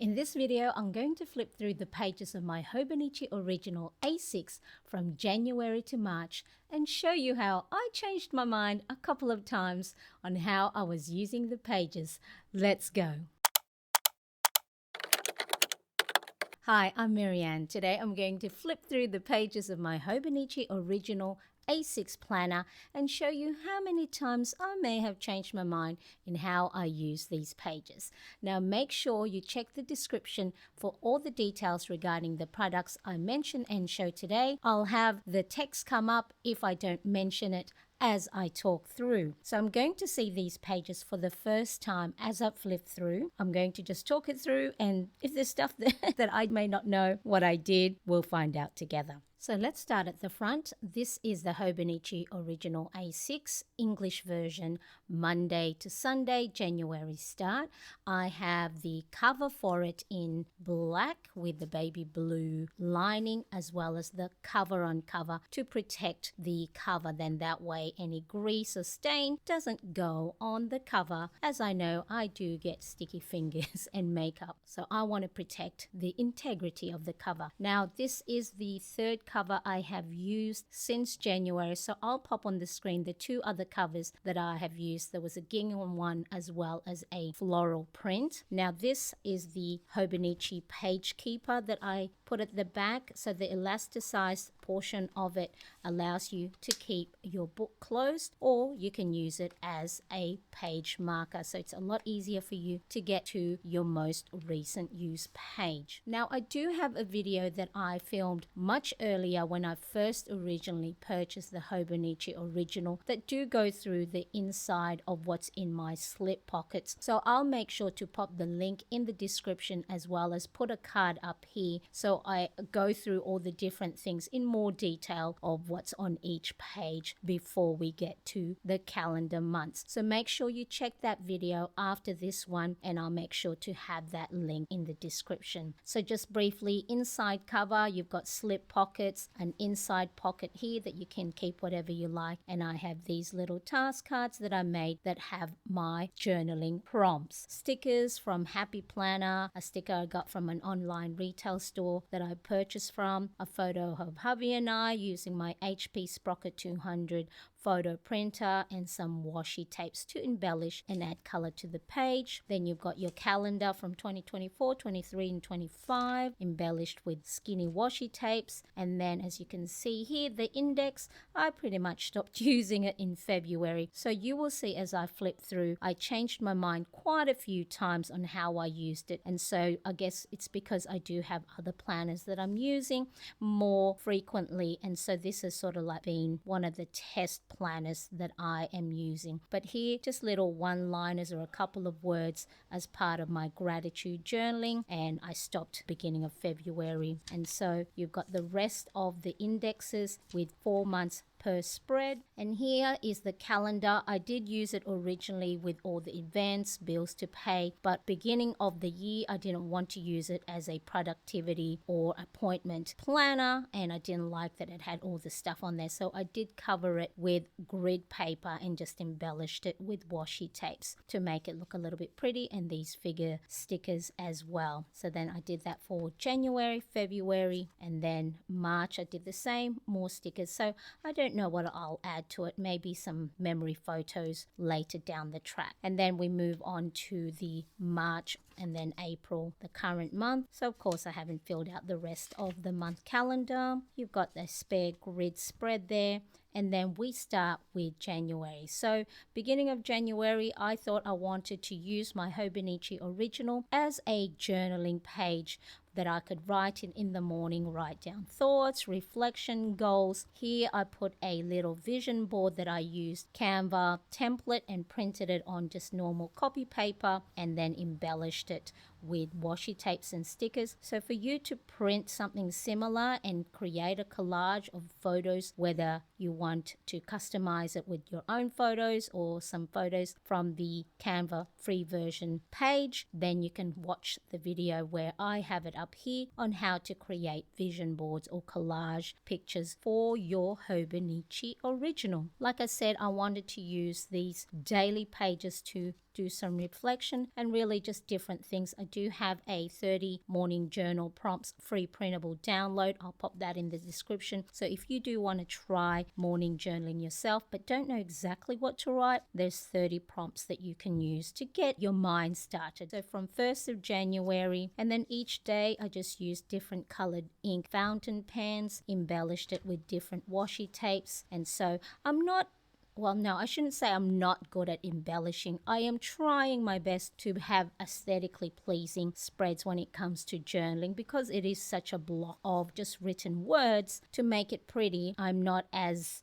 In this video, I'm going to flip through the pages of my Hobonichi Original A6 from January to March and show you how I changed my mind a couple of times on how I was using the pages. Let's go. Hi, I'm Marianne. Today I'm going to flip through the pages of my Hobonichi Original A6 planner and show you how many times I may have changed my mind in how I use these pages. Now make sure you check the description for all the details regarding the products I mention and show today. I'll have the text come up if I don't mention it as I talk through. So I'm going to see these pages for the first time as I flip through. I'm going to just talk it through, and if there's stuff that I may not know what I did, we'll find out together. So let's start at the front. This is the Hobonichi Original A6 English version, Monday to Sunday, January start. I have the cover for it in black with the baby blue lining, as well as the cover on cover to protect the cover. Then that way any grease or stain doesn't go on the cover, as I know I do get sticky fingers and makeup. So I want to protect the integrity of the cover. Now this is the third cover I have used since January, so I'll pop on the screen the two other covers that I have used. There was a gingham one as well as a floral print. Now this is the Hobonichi page keeper that I put at the back, so the elasticized portion of it allows you to keep your book closed, or you can use it as a page marker, so it's a lot easier for you to get to your most recent use page. Now I do have a video that I filmed much earlier when I first originally purchased the Hobonichi Original that do go through the inside of what's in my slip pockets, so I'll make sure to pop the link in the description as well as put a card up here, so I go through all the different things in more detail of what's on each page before we get to the calendar months. So make sure you check that video after this one, and I'll make sure to have that link in the description. So just briefly, inside cover, you've got slip pockets, an inside pocket here that you can keep whatever you like, and I have these little task cards that I made that have my journaling prompts. Stickers from Happy Planner, a sticker I got from an online retail store that I purchased from, a photo of hubby and I using my HP Sprocket 200 photo printer, and some washi tapes to embellish and add color to the page. Then you've got your calendar from 2024, 23 and 25 embellished with skinny washi tapes. And then as you can see here, the index, I pretty much stopped using it in February, so you will see as I flip through I changed my mind quite a few times on how I used it, and so I guess it's because I do have other planners that I'm using more frequently, and so this has sort of like been one of the test planners that I am using. But here, just little one-liners or a couple of words as part of my gratitude journaling, and I stopped beginning of February. And so you've got the rest of the indexes with 4 months per spread, and here is the calendar. I did use it originally with all the events, bills to pay, but beginning of the year I didn't want to use it as a productivity or appointment planner, and I didn't like that it had all the stuff on there, so I did cover it with grid paper and just embellished it with washi tapes to make it look a little bit pretty, and these figure stickers as well. So then I did that for January, February, and then March I did the same, more stickers. So I don't know what I'll add to it, maybe some memory photos later down the track. And then we move on to the March and then April, the current month. So of course I haven't filled out the rest of the month calendar. You've got the spare grid spread there. And then we start with January. So beginning of January, I thought I wanted to use my Hobonichi Original as a journaling page that I could write in the morning, write down thoughts, reflection, goals. Here I put a little vision board that I used Canva template and printed it on just normal copy paper, and then embellished it with washi tapes and stickers. So for you to print something similar and create a collage of photos, whether you want to customize it with your own photos or some photos from the Canva free version page, then you can watch the video where I have it up here on how to create vision boards or collage pictures for your Hobonichi Original. Like I said, I wanted to use these daily pages to do some reflection, and really just different things. I do have a 30 morning journal prompts free printable download. I'll pop that in the description. So if you do want to try morning journaling yourself but don't know exactly what to write, there's 30 prompts that you can use to get your mind started. So from 1st of January, and then each day I just used different colored ink fountain pens, embellished it with different washi tapes. And so I shouldn't say I'm not good at embellishing. I am trying my best to have aesthetically pleasing spreads when it comes to journaling, because it is such a block of just written words. To make it pretty, I'm not as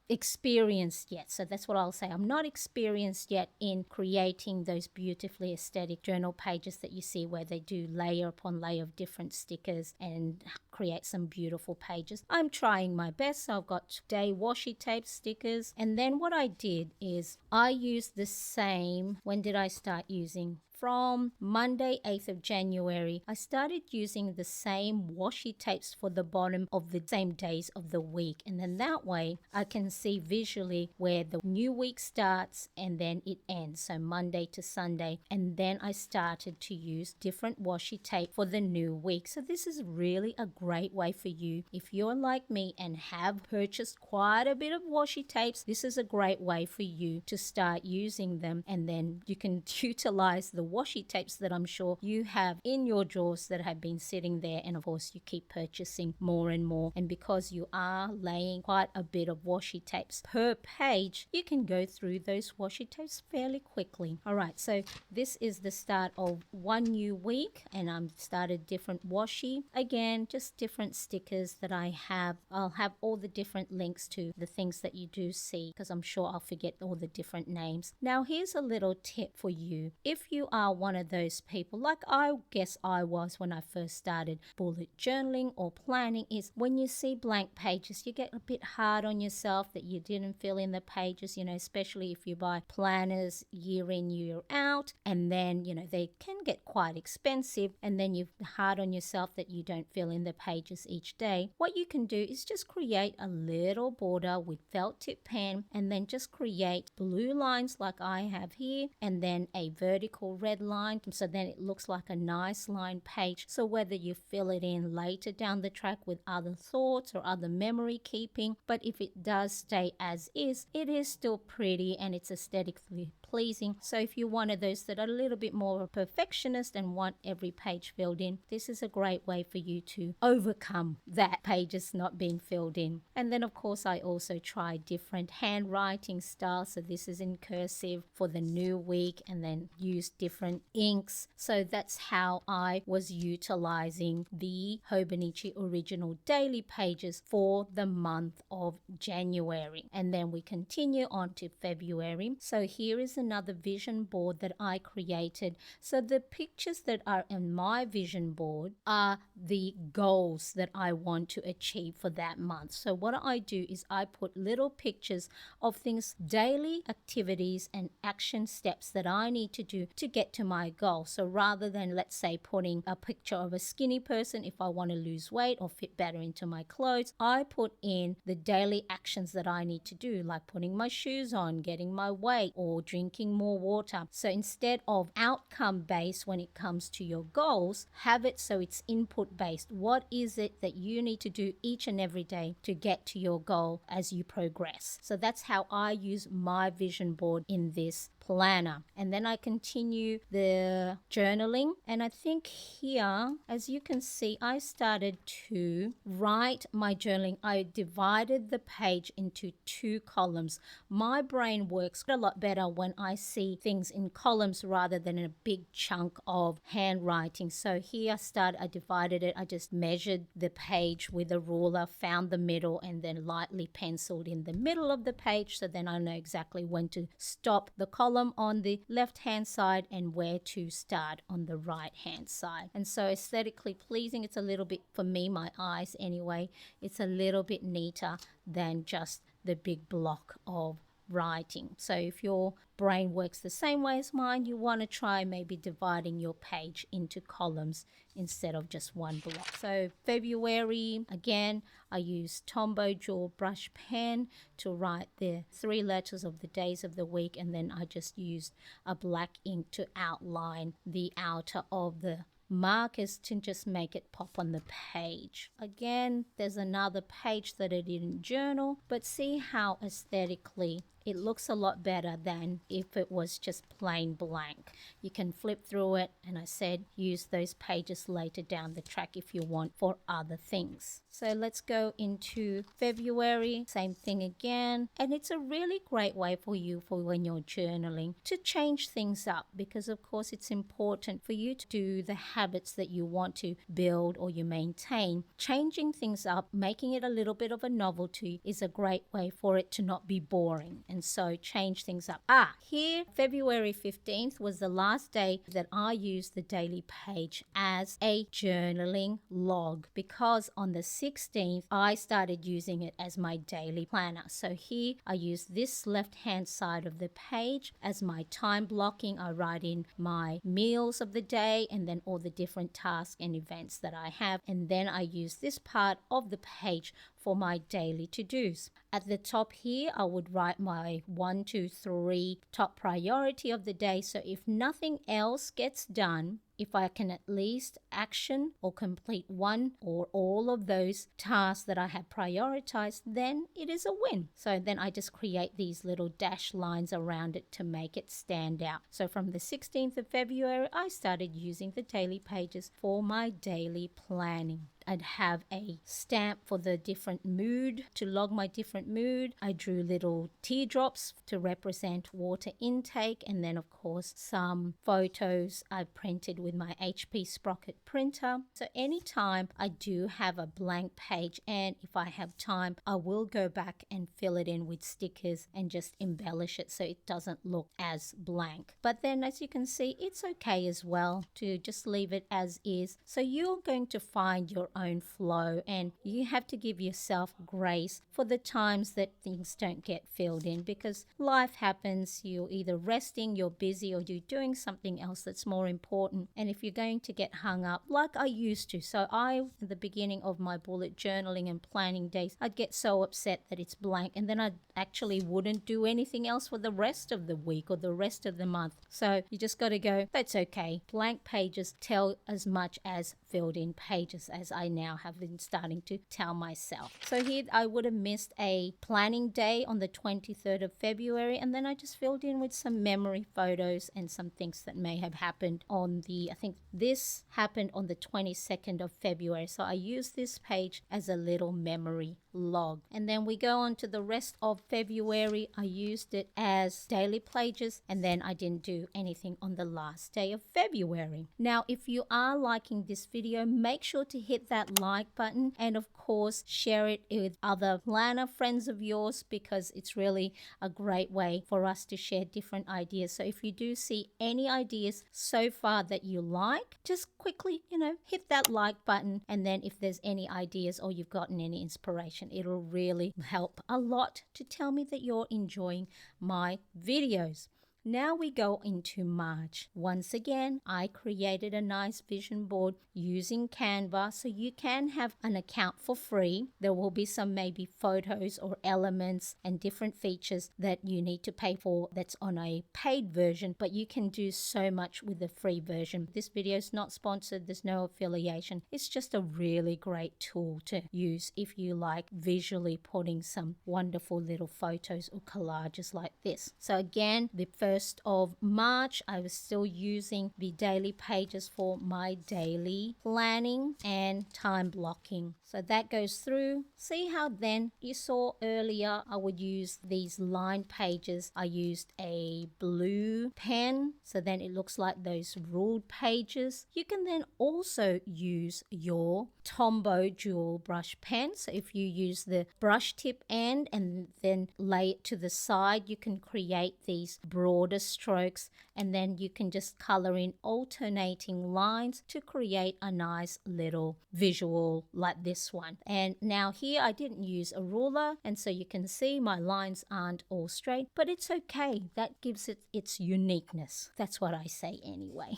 experienced yet. So that's what I'll say. I'm not experienced yet in creating those beautifully aesthetic journal pages that you see, where they do layer upon layer of different stickers and create some beautiful pages. I'm trying my best. So I've got day washi tape stickers. And then what I did is I used the same. When did I start using? From Monday, 8th of January, I started using the same washi tapes for the bottom of the same days of the week. And then that way I can see visually where the new week starts and then it ends. So Monday to Sunday. And then I started to use different washi tape for the new week. So this is really a great way for you. If you're like me and have purchased quite a bit of washi tapes, this is a great way for you to start using them. And then you can utilize the washi tapes that I'm sure you have in your drawers that have been sitting there, and of course you keep purchasing more and more. And because you are laying quite a bit of washi tapes per page, you can go through those washi tapes fairly quickly. All right, so this is the start of one new week, and I'm started different washi. Again, just different stickers that I have. I'll have all the different links to the things that you do see, because I'm sure I'll forget all the different names. Now here's a little tip for you. If you are one of those people, like I guess I was when I first started bullet journaling or planning, is when you see blank pages, you get a bit hard on yourself that you didn't fill in the pages, especially if you buy planners year in, year out, and then, they can get quite expensive, and then you're hard on yourself that you don't fill in the pages each day. What you can do is just create a little border with felt tip pen, and then just create blue lines like I have here, and then a vertical red line, so then it looks like a nice line page. So whether you fill it in later down the track with other thoughts or other memory keeping, but if it does stay as is, it is still pretty and it's aesthetically pleasing. So if you're one of those that are a little bit more perfectionist and want every page filled in, this is a great way for you to overcome that pages not being filled in. And then of course I also try different handwriting styles. So this is in cursive for the new week, and then use different inks. So that's how I was utilizing the Hobonichi original daily pages for the month of January. And then we continue on to February. So here is another vision board that I created. So the pictures that are in my vision board are the goals that I want to achieve for that month. So what I do is I put little pictures of things, daily activities and action steps that I need to do to get to my goal. So rather than, let's say, putting a picture of a skinny person if I want to lose weight or fit better into my clothes, I put in the daily actions that I need to do, like putting my shoes on, getting my weight, or drinking more water. So instead of outcome based when it comes to your goals, have it so it's input based. What is it that you need to do each and every day to get to your goal as you progress? So that's how I use my vision board in this planner. And then I continue the journaling, and I think here, as you can see, I started to write my journaling. I divided the page into 2 columns. My brain works a lot better when I see things in columns rather than in a big chunk of handwriting. So here I divided it. I just measured the page with a ruler, found the middle, and then lightly penciled in the middle of the page, so then I know exactly when to stop the column on the left hand side and where to start on the right hand side. And so aesthetically pleasing, it's a little bit, for me, my eyes anyway, it's a little bit neater than just the big block of writing. So if your brain works the same way as mine, you want to try maybe dividing your page into columns instead of just one block. So February, again, I used Tombow Dual Brush Pen to write the 3 letters of the days of the week, and then I just used a black ink to outline the outer of the markers to just make it pop on the page. Again, there's another page that I didn't journal, but see how aesthetically it looks a lot better than if it was just plain blank. You can flip through it, and I said use those pages later down the track if you want for other things. So let's go into February, same thing again, and it's a really great way for you for when you're journaling to change things up, because of course it's important for you to do the habits that you want to build or you maintain. Changing things up, making it a little bit of a novelty is a great way for it to not be boring. And so change things up. Here, February 15th was the last day that I used the daily page as a journaling log, because on the 16th, I started using it as my daily planner. So here, I use this left-hand side of the page as my time blocking. I write in my meals of the day and then all the different tasks and events that I have. And then I use this part of the page for my daily to-dos. At the top here, I would write my 1, 2, 3 top priority of the day. So if nothing else gets done, if I can at least action or complete one or all of those tasks that I have prioritized, then it is a win. So then I just create these little dash lines around it to make it stand out. So from the 16th of February, I started using the daily pages for my daily planning. I'd have a stamp for the different mood, to log my different mood. I drew little teardrops to represent water intake, and then of course some photos I printed with my HP Sprocket printer. So anytime I do have a blank page, and if I have time, I will go back and fill it in with stickers and just embellish it so it doesn't look as blank. But then as you can see, it's okay as well to just leave it as is. So you're going to find your own flow, and you have to give yourself grace for the times that things don't get filled in, because life happens. You're either resting, you're busy, or you're doing something else that's more important. And if you're going to get hung up like I used to, so at the beginning of my bullet journaling and planning days, I'd get so upset that it's blank, and then I actually wouldn't do anything else for the rest of the week or the rest of the month. So you just got to go, that's okay. Blank pages tell as much as filled in pages, as I now have been starting to tell myself. So here I would have missed a planning day on the 23rd of February, and then I just filled in with some memory photos and some things that may have happened on I think this happened on the 22nd of February. So I used this page as a little memory log. And then we go on to the rest of February. I used it as daily pages, and then I didn't do anything on the last day of February. Now, if you are liking this video, make sure to hit that like button, and of course share it with other planner friends of yours, because it's really a great way for us to share different ideas. So if you do see any ideas so far that you like, just quickly, hit that like button, and then if there's any ideas or you've gotten any inspiration, it'll really help a lot to tell me that you're enjoying my videos. Now we go into March. Once again, I created a nice vision board using Canva, so you can have an account for free. There will be some maybe photos or elements and different features that you need to pay for that's on a paid version, but you can do so much with the free version. This video is not sponsored, there's no affiliation. It's just a really great tool to use if you like visually putting some wonderful little photos or collages like this. So again, the first of March, I was still using the daily pages for my daily planning and time blocking. So that goes through. See how then you saw earlier I would use these line pages. I used a blue pen, so then it looks like those ruled pages. You can then also use your Tombow dual brush pen. So if you use the brush tip end and then lay it to the side, you can create these broad border strokes, and then you can just color in alternating lines to create a nice little visual like this one. And now here I didn't use a ruler, and so you can see my lines aren't all straight, but it's okay. That gives it its uniqueness. That's what I say anyway.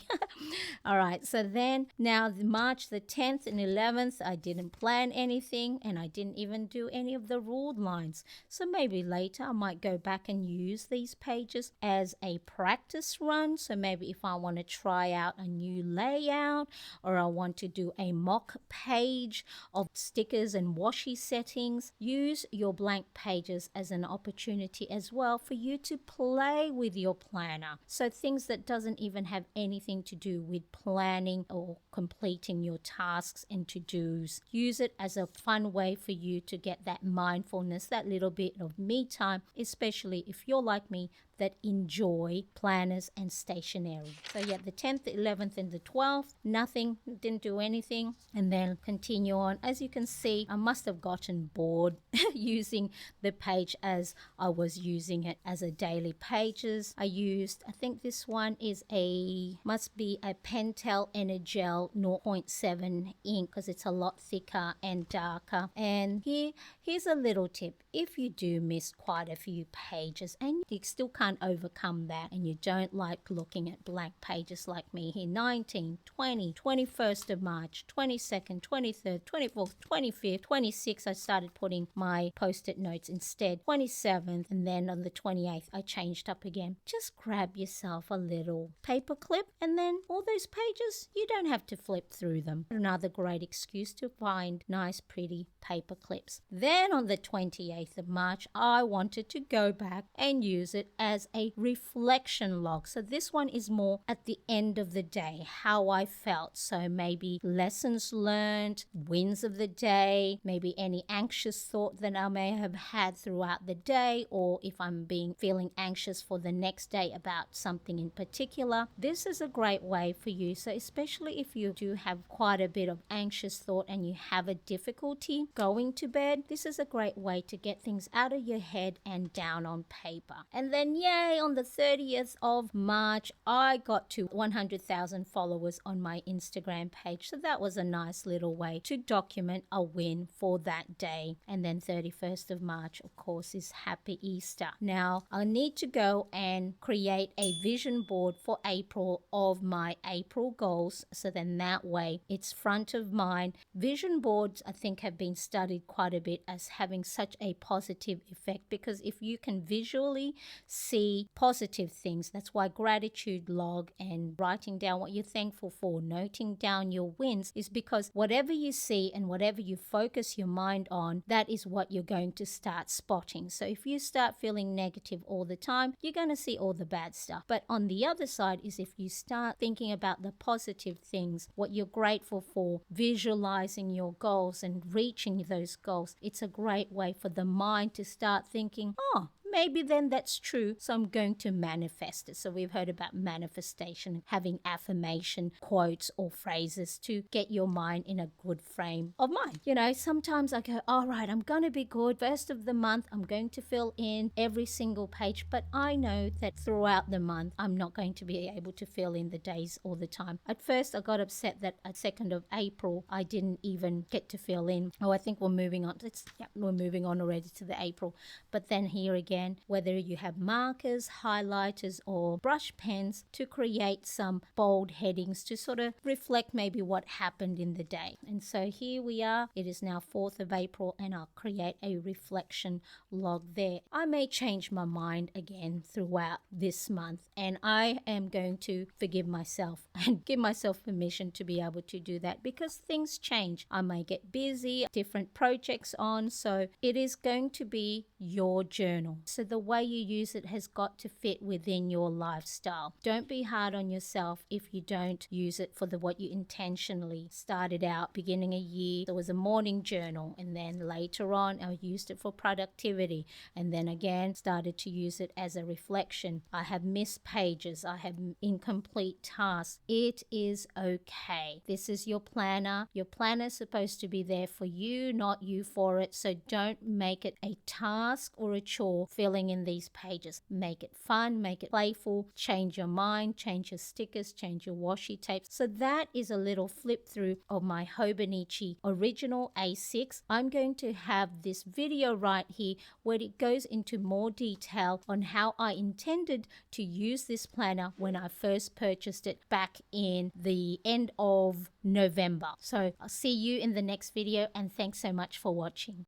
All right, so then now March the 10th and 11th, I didn't plan anything, and I didn't even do any of the ruled lines. So maybe later I might go back and use these pages as a practice run. So maybe if I want to try out a new layout, or I want to do a mock page of stickers and washi settings, use your blank pages as an opportunity as well for you to play with your planner. So things that doesn't even have anything to do with planning or completing your tasks and to-dos. Use it as a fun way for you to get that mindfulness, that little bit of me time, especially if you're like me that enjoy planners and stationery. So yeah, the 10th, the 11th, and the 12th, nothing, didn't do anything. And then continue on. As you can see, I must have gotten bored using the page as I was using it as a daily pages. I think this one must be a Pentel Energel 0.7 ink because it's a lot thicker and darker. And here's a little tip. If you do miss quite a few pages and you still can't overcome that, and you don't like looking at blank pages like me here, 19, 20, 21st of March, 22nd, 23rd, 24th, 25th, 26th, I started putting my post-it notes instead, 27th, and then on the 28th, I changed up again. Just grab yourself a little paper clip, and then all those pages, you don't have to flip through them. Another great excuse to find nice, pretty paper clips. Then on the 28th of March, I wanted to go back and use it as a reflection log. So this one is more at the end of the day, how I felt. So maybe lessons learned, wins of the day, maybe any anxious thought that I may have had throughout the day, or if I'm feeling anxious for the next day about something in particular. This is a great way for you. So especially if you do have quite a bit of anxious thought and you have a difficulty going to bed, this is a great way to get things out of your head and down on paper. And then yay, on the 30th of March, I got to 100,000 followers on my Instagram page. So that was a nice little way to document a win for that day. And then 31st of March, of course, is Happy Easter. Now, I need to go and create a vision board for April of my April goals. So then that way it's front of mind. Vision boards, I think, have been studied quite a bit as having such a positive effect, because if you can visually see positive things, that's why gratitude log and writing down what you're thankful for, noting down your wins, is because whatever you see and whatever you focus your mind on, that is what you're going to start spotting. So if you start feeling negative all the time, you're going to see all the bad stuff. But on the other side is if you start thinking about the positive things, what you're grateful for, visualizing your goals and reaching those goals, it's a great way for the mind to start thinking, oh, maybe then that's true, so I'm going to manifest it. So we've heard about manifestation, having affirmation quotes or phrases to get your mind in a good frame of mind. You know, sometimes I go, all right, I'm going to be good. First of the month, I'm going to fill in every single page, but I know that throughout the month, I'm not going to be able to fill in the days all the time. At first, I got upset that at 2nd of April, I didn't even get to fill in. Oh, I think we're moving on. We're moving on already to the April. But then here again, whether you have markers, highlighters, or brush pens to create some bold headings to sort of reflect maybe what happened in the day. And so here we are. It is now 4th of April, and I'll create a reflection log there. I may change my mind again throughout this month, and I am going to forgive myself and give myself permission to be able to do that, because things change. I may get busy, different projects on, so it is going to be your journal. So the way you use it has got to fit within your lifestyle. Don't be hard on yourself if you don't use it for what you intentionally started out. Beginning a year, there was a morning journal, and then later on I used it for productivity, and then again started to use it as a reflection. I have missed pages, I have incomplete tasks. It is okay. This is your planner. Your planner is supposed to be there for you, not you for it. So don't make it a task or a chore filling in these pages. Make it fun, make it playful, change your mind, change your stickers, change your washi tapes. So that is a little flip through of my Hobonichi original A6. I'm going to have this video right here where it goes into more detail on how I intended to use this planner when I first purchased it back in the end of November. So I'll see you in the next video, and thanks so much for watching.